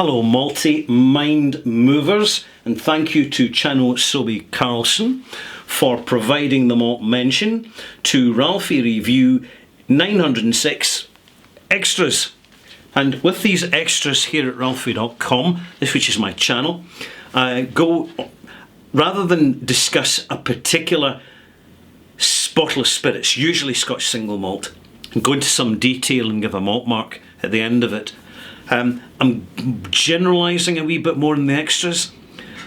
Hello multi-mind movers, and thank you to Channel Sobey Carlson for providing the malt mention to Ralphie Review 906 extras. And with these extras here at ralphie.com, which is my channel, rather than discuss a particular bottle of spirits, usually Scotch single malt, and go into some detail and give a malt mark at the end of it, I'm generalising a wee bit more in the extras.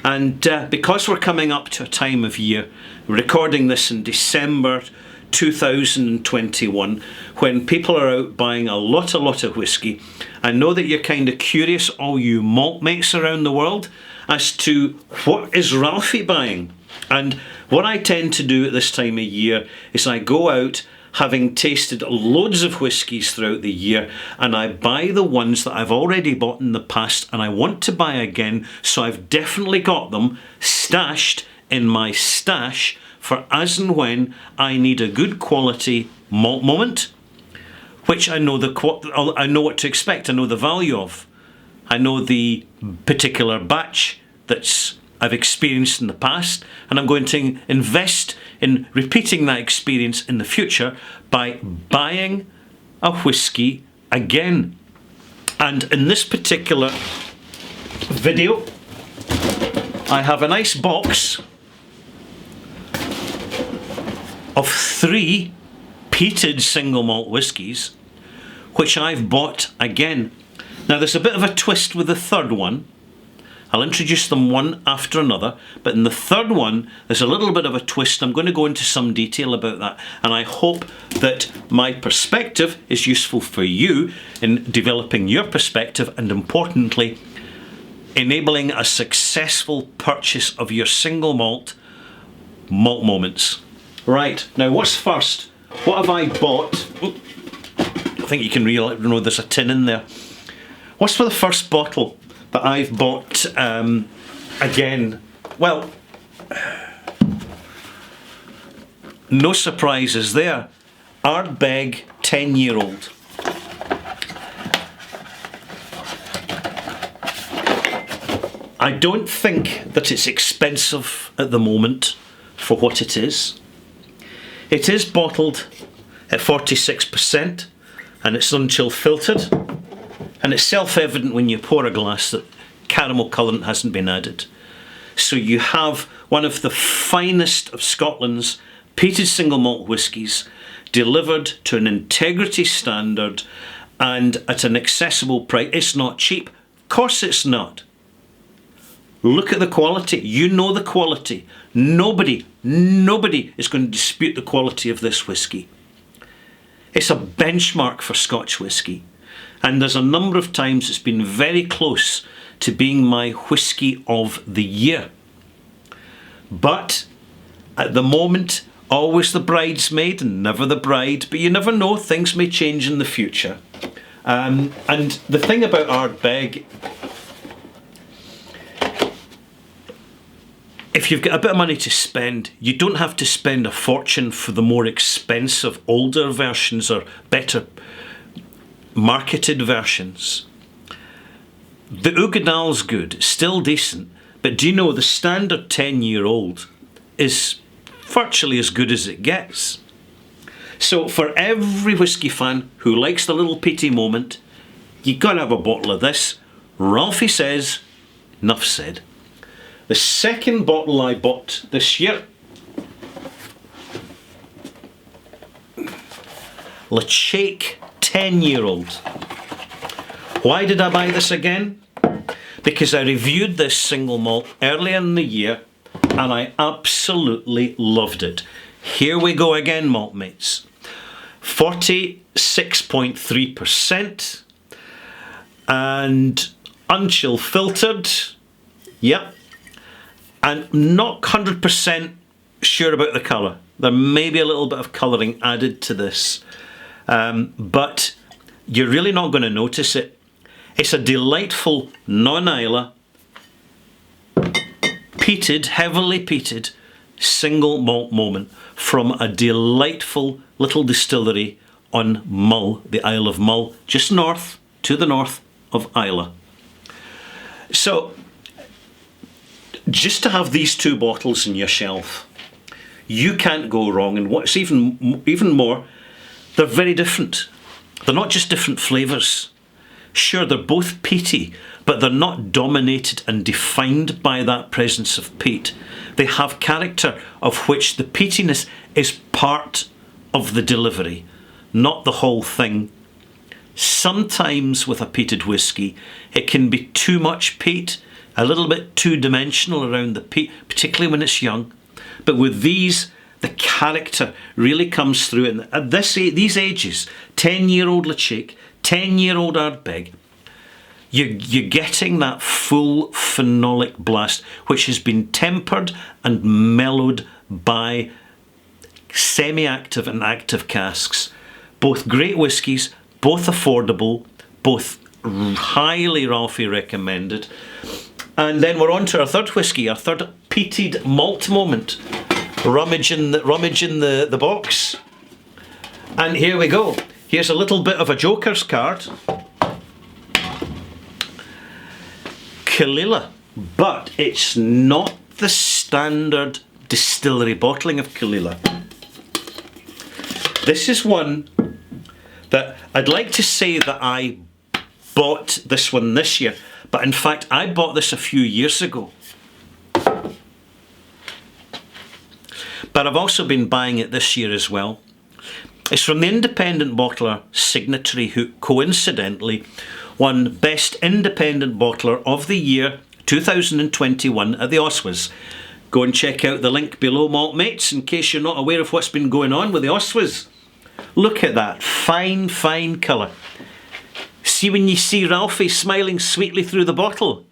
And because we're coming up to a time of year, recording this in December 2021, when people are out buying a lot of whisky, I know that you're kind of curious, all you malt mates around the world, as to what is Ralphie buying. And what I tend to do at this time of year is I go out having tasted loads of whiskies throughout the year, and I buy the ones that I've already bought in the past and I want to buy again, so I've definitely got them stashed in my stash for as and when I need a good quality malt moment, which I know I know what to expect, I know the value of, I know the particular batch that's I've experienced in the past, and I'm going to invest in repeating that experience in the future by buying a whisky again. And in this particular video, I have a nice box of 3 peated single malt whiskies, which I've bought again. Now there's a bit of a twist with the third one. I'll introduce them one after another, but in the third one there's a little bit of a twist. I'm going to go into some detail about that, and I hope that my perspective is useful for you in developing your perspective, and importantly, enabling a successful purchase of your single malt moments. Right, now what's first? What have I bought? I think you can know there's a tin in there. What's for the first bottle that I've bought again? Well, no surprises there. Ardbeg 10-year-old. I don't think that it's expensive at the moment for what it is. It is bottled at 46% and it's unchill filtered. And it's self-evident when you pour a glass that caramel colourant hasn't been added. So you have one of the finest of Scotland's peated single malt whiskies, delivered to an integrity standard and at an accessible price. It's not cheap. Of course it's not. Look at the quality. You know the quality. Nobody is going to dispute the quality of this whisky. It's a benchmark for Scotch whisky. And there's a number of times it's been very close to being my whisky of the year. But at the moment, always the bridesmaid and never the bride. But you never know, things may change in the future. And the thing about Ardbeg, if you've got a bit of money to spend, you don't have to spend a fortune for the more expensive older versions or better marketed versions. The Uigeadail's good, still decent, but do you know the standard 10-year-old is virtually as good as it gets. So for every whisky fan who likes the little peaty moment, you gotta have a bottle of this. Ralphie says, enough said. The second bottle I bought this year, Ledaig 10-year-old. Why did I buy this again? Because I reviewed this single malt earlier in the year and I absolutely loved it. Here we go again, malt mates. 46.3% and unchill filtered. Yep. And not 100% sure about the colour. There may be a little bit of colouring added to this. But you're really not going to notice it. It's a delightful non-Islay, peated, heavily peated, single malt moment from a delightful little distillery on Mull, the Isle of Mull, just to the north of Islay. So, just to have these two bottles in your shelf, you can't go wrong. And what's even more, they're very different. They're not just different flavours. Sure, they're both peaty, but they're not dominated and defined by that presence of peat. They have character of which the peatiness is part of the delivery, not the whole thing. Sometimes with a peated whisky, it can be too much peat, a little bit two-dimensional around the peat, particularly when it's young. But with these, the character really comes through. And at these ages, 10-year-old Lechik, 10-year-old Ardbeg, you're getting that full phenolic blast, which has been tempered and mellowed by semi-active and active casks. Both great whiskies, both affordable, both highly Ralphie recommended. And then we're on to our third whisky, our third peated malt moment. Rummage in the box. And here we go. Here's a little bit of a joker's card. Caol Ila, but it's not the standard distillery bottling of Caol Ila. This is one that I'd like to say that I bought this one this year, but in fact I bought this a few years ago. But I've also been buying it this year as well. It's from the independent bottler Signatory, who coincidentally won Best Independent Bottler of the Year 2021 at the Oswes. Go and check out the link below, malt mates, in case you're not aware of what's been going on with the Oswes. Look at that fine, fine colour. See when you see Ralphie smiling sweetly through the bottle?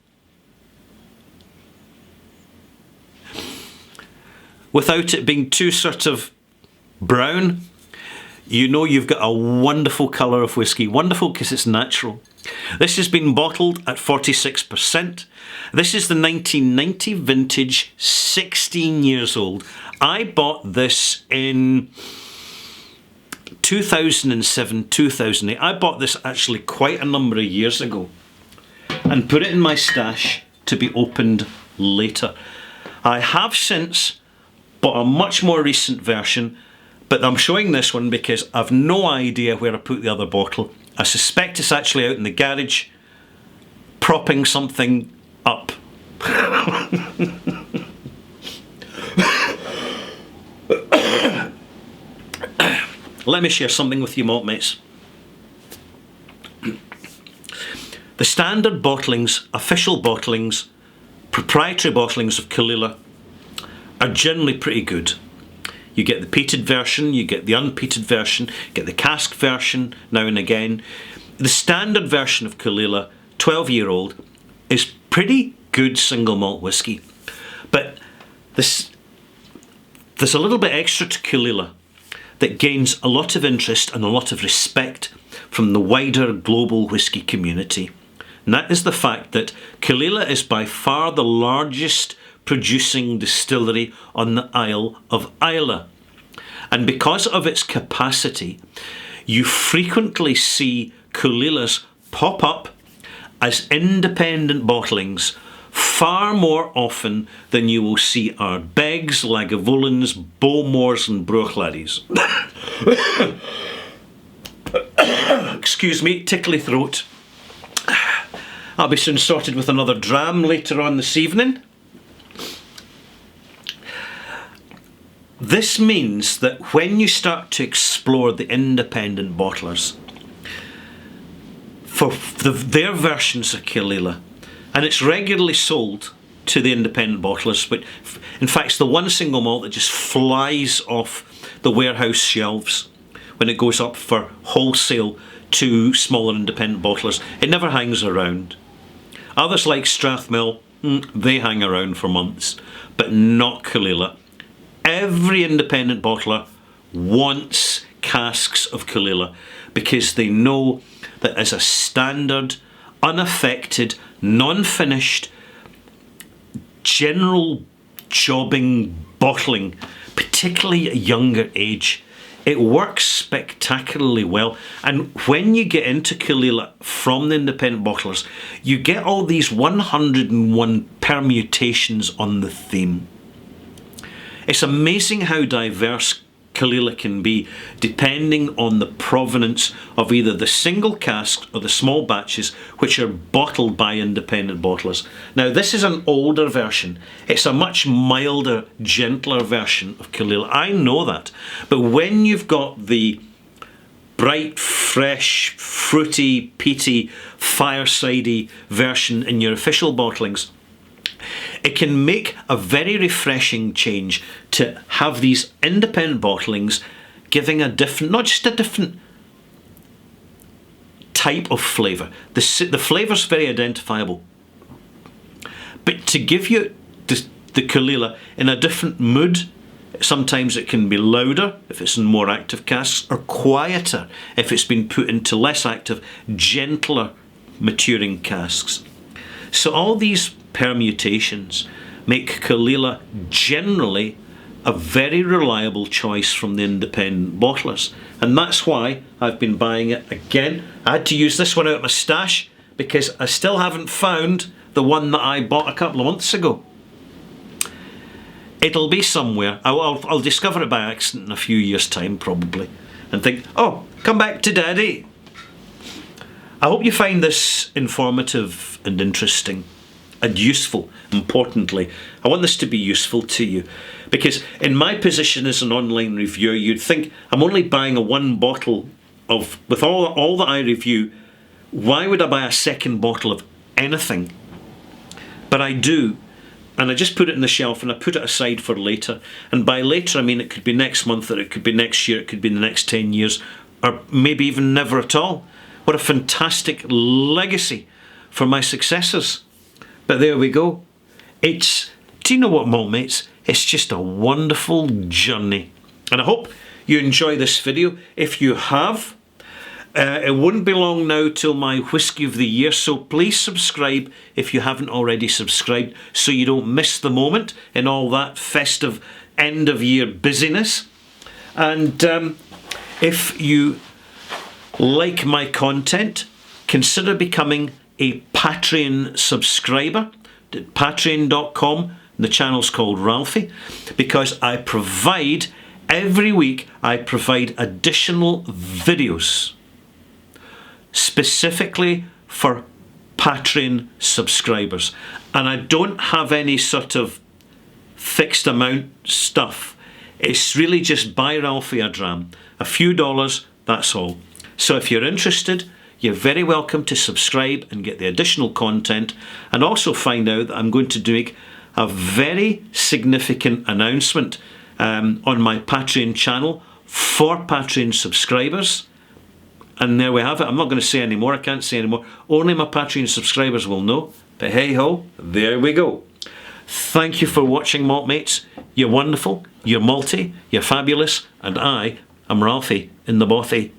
Without it being too sort of brown, you know you've got a wonderful colour of whisky. Wonderful because it's natural. This has been bottled at 46%. This is the 1990 vintage, 16 years old. I bought this in 2007, 2008. I bought this actually quite a number of years ago and put it in my stash to be opened later. I have since bought a much more recent version, but I'm showing this one because I've no idea where I put the other bottle. I suspect it's actually out in the garage, propping something up. Let me share something with you, malt mates. The standard bottlings, official bottlings, proprietary bottlings of Caol Ila are generally pretty good. You get the peated version, you get the unpeated version, you get the cask version now and again. The standard version of Caol Ila, 12-year-old, is pretty good single malt whisky. But there's a little bit extra to Caol Ila that gains a lot of interest and a lot of respect from the wider global whisky community. And that is the fact that Caol Ila is by far the largest producing distillery on the Isle of Islay. And because of its capacity, you frequently see Caol Ilas pop up as independent bottlings far more often than you will see Ardbegs, Lagavulins, Bowmores and Bruichladdis. Excuse me, tickly throat. I'll be soon sorted with another dram later on this evening. This means that when you start to explore the independent bottlers for their versions of Caol Ila, and it's regularly sold to the independent bottlers, but in fact it's the one single malt that just flies off the warehouse shelves when it goes up for wholesale to smaller independent bottlers. It never hangs around. Others like Strathmill, they hang around for months, but not Caol Ila. Every independent bottler wants casks of Caol Ila because they know that as a standard, unaffected, non-finished, general jobbing bottling, particularly at a younger age, It works spectacularly well. And when you get into Caol Ila from the independent bottlers, you get all these 101 permutations on the theme. It's amazing how diverse Caol Ila can be depending on the provenance of either the single casks or the small batches which are bottled by independent bottlers. Now this is an older version. It's a much milder, gentler version of Caol Ila. I know that. But when you've got the bright, fresh, fruity, peaty, firesidey version in your official bottlings, it can make a very refreshing change to have these independent bottlings giving a different, not just a different type of flavour. The flavour's very identifiable. But to give you the Caol Ila in a different mood, sometimes it can be louder if it's in more active casks, or quieter if it's been put into less active, gentler maturing casks. So all these permutations make Caol Ila generally a very reliable choice from the independent bottlers, and that's why I've been buying it again. I had to use this one out of my stash because I still haven't found the one that I bought a couple of months ago. It'll be somewhere. I'll discover it by accident in a few years' time probably and think, oh, come back to Daddy. I hope you find this informative and interesting and useful. Importantly, I want this to be useful to you, because in my position as an online reviewer, you'd think I'm only buying a one bottle of, with all that I review, why would I buy a second bottle of anything? But I do, and I just put it in the shelf and I put it aside for later. And by later I mean it could be next month, or it could be next year, it could be in the next 10 years, or maybe even never at all. What a fantastic legacy for my successors. But there we go. Do you know what, Maltmates? It's just a wonderful journey. And I hope you enjoy this video. If you have, it wouldn't be long now till my Whisky of the Year, so please subscribe if you haven't already subscribed, so you don't miss the moment in all that festive end of year busyness. And if you like my content, consider becoming a Patreon subscriber at patreon.com. The channel's called Ralphie, because I provide, every week I provide additional videos specifically for Patreon subscribers, and I don't have any sort of fixed amount stuff. It's really just buy Ralphie a dram, a few dollars, that's all. So if you're interested, you're very welcome to subscribe and get the additional content, and also find out that I'm going to make a very significant announcement on my Patreon channel for Patreon subscribers. And there we have it. I'm not going to say any more. I can't say any more. Only my Patreon subscribers will know. But hey ho, there we go. Thank you for watching, Maltmates. You're wonderful, you're malty, you're fabulous, and I am Ralphie in the Bothy.